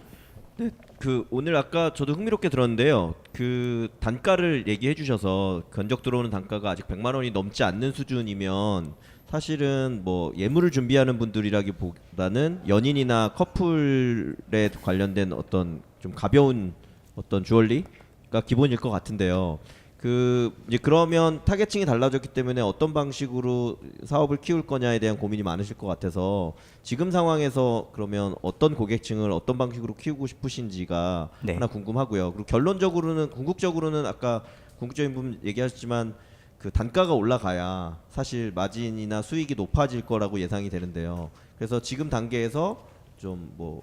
그 오늘 아까 저도 흥미롭게 들었는데요. 그 단가를 얘기해 주셔서 견적 들어오는 단가가 아직 100만 원이 넘지 않는 수준이면 사실은 뭐 예물을 준비하는 분들이라기보다는 연인이나 커플에 관련된 어떤 좀 가벼운 어떤 주얼리가 기본일 것 같은데요. 그 이제 그러면 타겟층이 달라졌기 때문에 어떤 방식으로 사업을 키울 거냐에 대한 고민이 많으실 것 같아서 지금 상황에서 그러면 어떤 고객층을 어떤 방식으로 키우고 싶으신지가 네. 하나 궁금하고요. 그리고 결론적으로는 궁극적으로는 아까 궁극적인 부분 얘기하셨지만 그 단가가 올라가야 사실 마진이나 수익이 높아질 거라고 예상이 되는데요. 그래서 지금 단계에서 좀 뭐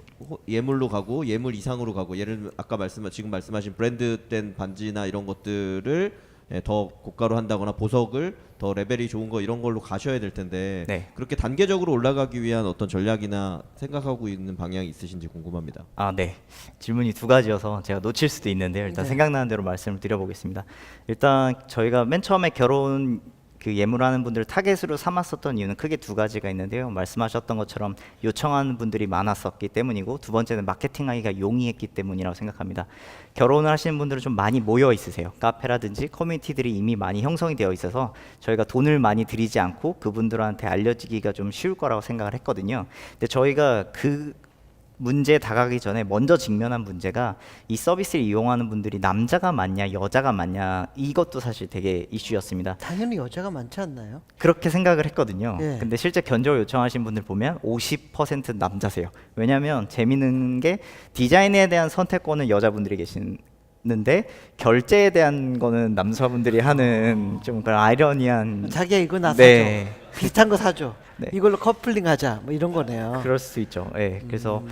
예물로 가고 예물 이상으로 가고 예를 들면 아까 지금 말씀하신 브랜드된 반지나 이런 것들을 더 고가로 한다거나 보석을 더 레벨이 좋은 거 이런 걸로 가셔야 될 텐데 네. 그렇게 단계적으로 올라가기 위한 어떤 전략이나 생각하고 있는 방향이 있으신지 궁금합니다. 아, 네. 질문이 두 가지여서 제가 놓칠 수도 있는데요. 일단 네. 생각나는 대로 말씀을 드려보겠습니다. 일단 저희가 맨 처음에 결혼 그 예물하는 분들을 타겟으로 삼았었던 이유는 크게 두 가지가 있는데요. 말씀하셨던 것처럼 요청하는 분들이 많았었기 때문이고 두 번째는 마케팅하기가 용이했기 때문이라고 생각합니다. 결혼을 하시는 분들은 좀 많이 모여 있으세요. 카페라든지 커뮤니티들이 이미 많이 형성이 되어 있어서 저희가 돈을 많이 들이지 않고 그분들한테 알려지기가 좀 쉬울 거라고 생각을 했거든요. 근데 저희가 그 문제에 다가가기 전에 먼저 직면한 문제가 이 서비스를 이용하는 분들이 남자가 많냐 여자가 많냐 이것도 사실 되게 이슈였습니다. 당연히 여자가 많지 않나요? 그렇게 생각을 했거든요. 예. 근데 실제 견적을 요청하신 분들 보면 50% 남자세요. 왜냐하면 재미있는 게 디자인에 대한 선택권은 여자분들이 계시는데 결제에 대한 거는 남자분들이 하는 좀 그런 아이러니한 자기야 이거 나 사줘. 네. 비슷한 거 사줘. 네. 이걸로 커플링하자. 뭐 이런 거네요. 그럴 수 있죠. 예. 그래서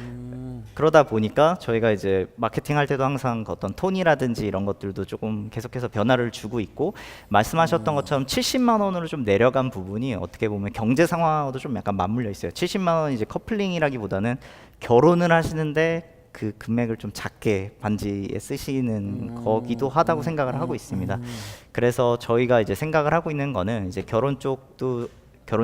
그러다 보니까 저희가 이제 마케팅 할 때도 항상 그 어떤 톤이라든지 이런 것들도 조금 계속해서 변화를 주고 있고 말씀하셨던 것처럼 70만 원으로 좀 내려간 부분이 어떻게 보면 경제 상황하고도 좀 약간 맞물려 있어요. 70만 원이 이제 커플링이라기보다는 결혼을 하시는데 그 금액을 좀 작게 반지에 쓰시는 거기도 하다고 생각을 하고 있습니다. 그래서 저희가 이제 생각을 하고 있는 거는 이제 결혼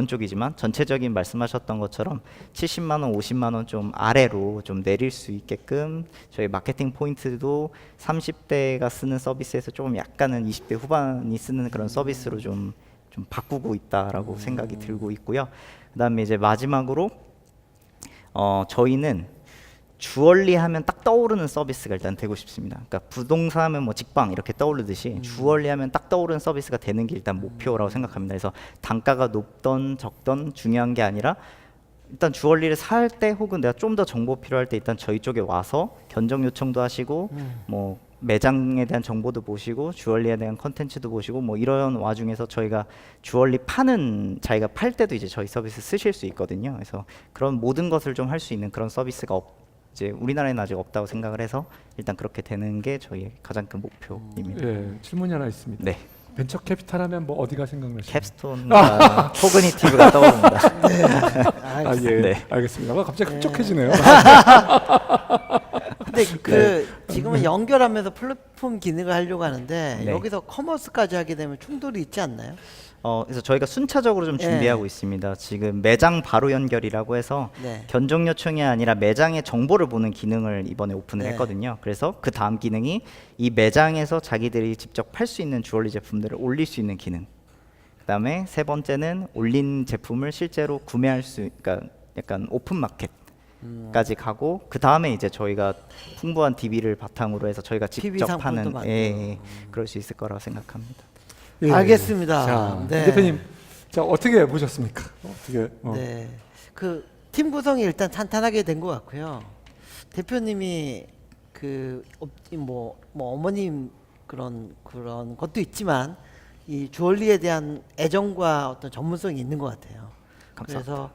쪽이지만 전체적인 말씀하셨던 것처럼 70만 원, 50만 원 좀 아래로 좀 내릴 수 있게끔 저희 마케팅 포인트도 30대가 쓰는 서비스에서 조금 약간은 20대 후반이 쓰는 그런 서비스로 좀 바꾸고 있다라고 생각이 들고 있고요. 그다음에 이제 마지막으로 저희는 주얼리 하면 딱 떠오르는 서비스가 일단 되고 싶습니다. 그러니까 부동산 하면 뭐 직방 이렇게 떠오르듯이 주얼리 하면 딱 떠오르는 서비스가 되는 게 일단 목표라고 생각합니다. 그래서 단가가 높던 적던 중요한 게 아니라 일단 주얼리를 살 때 혹은 내가 좀 더 정보 필요할 때 일단 저희 쪽에 와서 견적 요청도 하시고 뭐 매장에 대한 정보도 보시고 주얼리에 대한 컨텐츠도 보시고 뭐 이런 와중에서 저희가 주얼리 자기가 팔 때도 이제 저희 서비스 쓰실 수 있거든요. 그래서 그런 모든 것을 좀 할 수 있는 그런 서비스가 이제 우리나라에는 아직 없다고 생각을 해서 일단 그렇게 되는 게 저희의 가장 큰 목표입니다. 예, 질문이 하나 있습니다. 네, 벤처 캐피탈 하면 뭐 어디가 생각나시나요? 캡스톤과 코그니티브가 떠오릅니다. 아, 예, 네. 알겠습니다. 갑자기 흡족해지네요. 근데 그 지금은 연결하면서 플랫폼 기능을 하려고 하는데 네. 여기서 커머스까지 하게 되면 충돌이 있지 않나요? 그래서 저희가 순차적으로 좀 네. 준비하고 있습니다. 지금 매장 바로 연결이라고 해서 네. 견적 요청이 아니라 매장의 정보를 보는 기능을 이번에 오픈을 네. 했거든요. 그래서 그 다음 기능이 이 매장에서 자기들이 직접 팔 수 있는 주얼리 제품들을 올릴 수 있는 기능. 그다음에 세 번째는 올린 제품을 실제로 구매할 수, 그러니까 약간 오픈 마켓까지 가고 그 다음에 이제 저희가 풍부한 DB를 바탕으로 해서 저희가 TV 직접 상품도 파는 만들고. 그럴 수 있을 거라고 생각합니다. 예. 알겠습니다. 자, 네. 이 대표님, 자 어떻게 보셨습니까? 어떻게? 네. 그 팀 구성이 일단 탄탄하게 된 것 같고요. 대표님이 뭐 어머님 그런 것도 있지만 이 주얼리에 대한 애정과 어떤 전문성이 있는 것 같아요. 그래서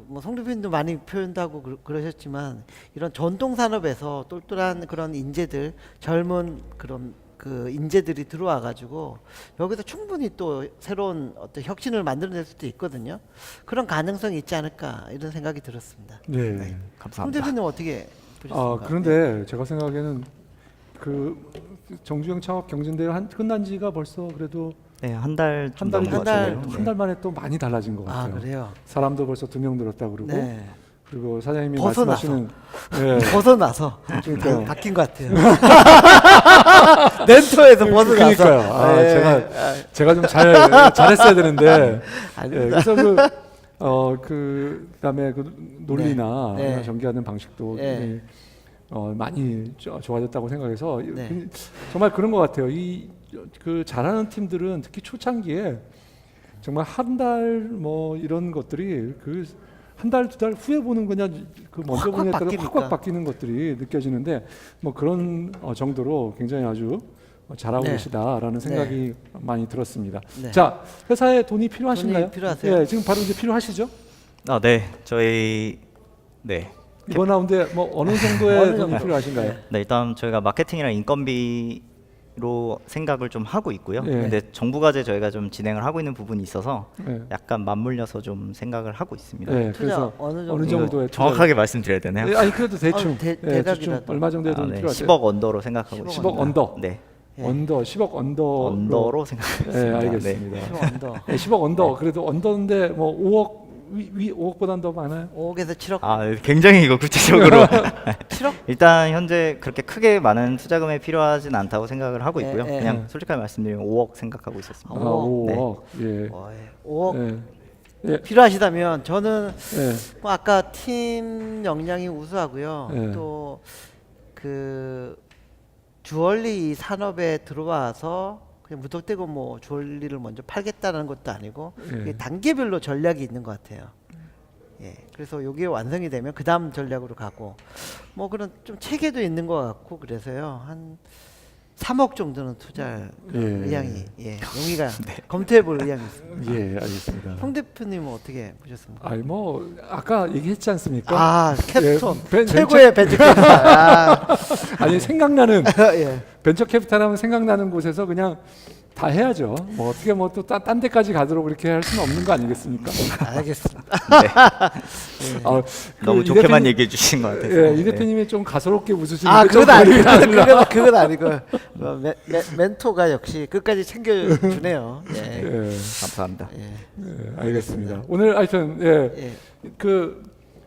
뭐 송 대표님도 많이 표현도 하고 그러셨지만 이런 전통 산업에서 똘똘한 그런 인재들, 젊은 그런 그 인재들이 들어와 가지고 여기서 충분히 또 새로운 어떤 혁신을 만들어낼 수도 있거든요. 그런 가능성이 있지 않을까 이런 생각이 들었습니다. 네. 송 감사합니다. 대표님 어떻게 보셨습니까? 그런데 제가 생각에는 그 정주영 창업 경진대회 끝난 지가 벌써 그래도 네, 한 달 좀 한 넘은 것 달, 같은데요. 한 달 만에 또 많이 달라진 것 같아요. 그래요? 사람도 벌써 2명 늘었다 그러고 네. 그리고 사장님이 벗어나서. 말씀하시는 네. 벗어나서 그러니까요. 바뀐 것 같아요. 멘토에서 벗어나서. 그러니까요. 네. 제가 좀 잘했어야 되는데. 아닙니다. 그래서 그다음에 그 논리나 네. 네. 전개하는 방식도 네. 굉장히, 많이 좋아졌다고 생각해서 네. 정말 그런 것 같아요. 그 잘하는 팀들은 특히 초창기에 정말 한 달 뭐 이런 것들이 그 한 달 두 달 후에 보는 거냐 그 먼저 확 보느냐에 따라 바뀌니까. 확 바뀌는 것들이 느껴지는데 뭐 그런 정도로 굉장히 아주 잘하고 네. 계시다라는 생각이 많이 들었습니다. 네. 자, 회사에 돈이 필요하신가요? 돈이 필요하세요? 네, 지금 바로 이제 필요하시죠? 네, 저희 이번 라운드에 뭐 어느 정도의 어느 돈이 정도? 필요하신가요? 네, 일단 저희가 마케팅이랑 인건비로 생각을 좀 하고 있고요. 예. 근데 정부 과제 저희가 좀 진행을 하고 있는 부분이 있어서 네. 약간 맞물려서 좀 생각을 하고 있습니다. 네, 투자 그래서 어느 어느 정도? 정도의 정확하게 말씀드려야 되나요? 아니 그래도 대충 대략이라도. 대충 얼마 정도의 돈이 네, 필요하세요? 10억 언더로 생각하고 10억 있습니다. 10억 언더. 네, 예. 10억 언더로. 언더로 생각하고 네, 있습니다. 알겠습니다. 좀 언더. 네, 10억 언더. 그래도 언더인데 뭐 5억 위 5억보다는 더 많아요. 5억에서 7억. 굉장히 이거 구체적으로 7억? 일단 현재 그렇게 크게 많은 투자금이 필요하진 않다고 생각을 하고 있고요. 예, 예. 그냥 솔직하게 말씀드리면 5억 생각하고 있었습니다. 5억. 예. 5억 예. 예. 필요하시다면 저는 예. 뭐 아까 팀 역량이 우수하고요. 예. 또 그 주얼리 산업에 들어와서 그냥 무턱대고 뭐 주얼리를 먼저 팔겠다는 것도 아니고 예. 이게 단계별로 전략이 있는 것 같아요. 예, 그래서 이게 완성이 되면 그 다음 전략으로 가고 뭐 그런 좀 체계도 있는 것 같고 그래서요 한 3억 정도는 투자할 그런 예. 의향이 용의가 검토해볼 의향이 있습니다. 예, 알겠습니다. 송 대표님은 어떻게 보셨습니까? 아니 뭐 아까 얘기했지 않습니까? 아 캡톤 예, 최고의 벤처 캐피탈. 아니 생각나는 예. 벤처 캐피탈 하면 생각나는 곳에서 그냥 다 해야죠. 뭐 어떻게 뭐 또 딴 데까지 가도록 그렇게 할 수는 없는 거 아니겠습니까? 알겠습니다. 너무 이 좋게만 대표님- 얘기해 주신 것 같아서. 예, 이 네. 대표님이 좀 가소롭게 웃으시는 아 게 좀 그건 아니고 아니라. 그건 아니고 멘토가 역시 끝까지 챙겨주네요. 예. 예, 감사합니다. 예. 예, 알겠습니다. 오늘 하여튼 예. 그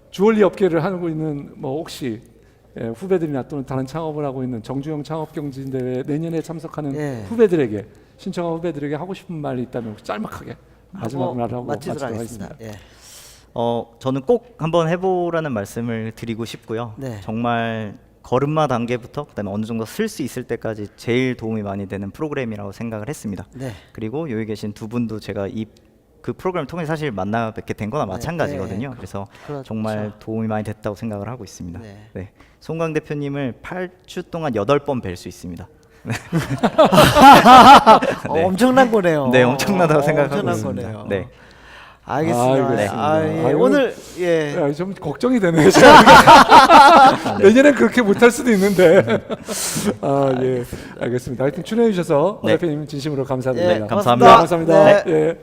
주얼리 업계를 하고 있는 뭐 혹시 후배들이나 또는 다른 창업을 하고 있는 정주영 창업경진대회 내년에 참석하는 예. 후배들에게 신청한 후배들에게 하고 싶은 말이 있다면 혹시 짤막하게 마지막 말을 하고 마치도록 마치도록 하겠습니다. 하겠습니다. 예. 저는 꼭 한번 해보라는 말씀을 드리고 싶고요. 네. 정말 걸음마 단계부터 그다음에 어느 정도 쓸 수 있을 때까지 제일 도움이 많이 되는 프로그램이라고 생각을 했습니다. 네. 그리고 여기 계신 두 분도 제가 그 프로그램을 통해 사실 만나 뵙게 된 거나 마찬가지거든요. 네. 그래서 그렇죠. 정말 도움이 많이 됐다고 생각을 하고 있습니다. 네. 네. 송강 대표님을 8주 동안 8번 뵐 수 있습니다. 네. 엄청난 거네요. 네, 엄청나다고 생각하고 엄청난 있습니다. 거네요. 네. 알겠습니다. 알겠습니다. 예. 아이고. 오늘 예. 야, 좀 걱정이 되네요. 내년엔 그렇게 못할 수도 있는데. 예, 알겠습니다. 하여튼 출연해 주셔서 네. 대표님 진심으로 감사드립니다. 예, 감사합니다. 감사합니다. 네. 예.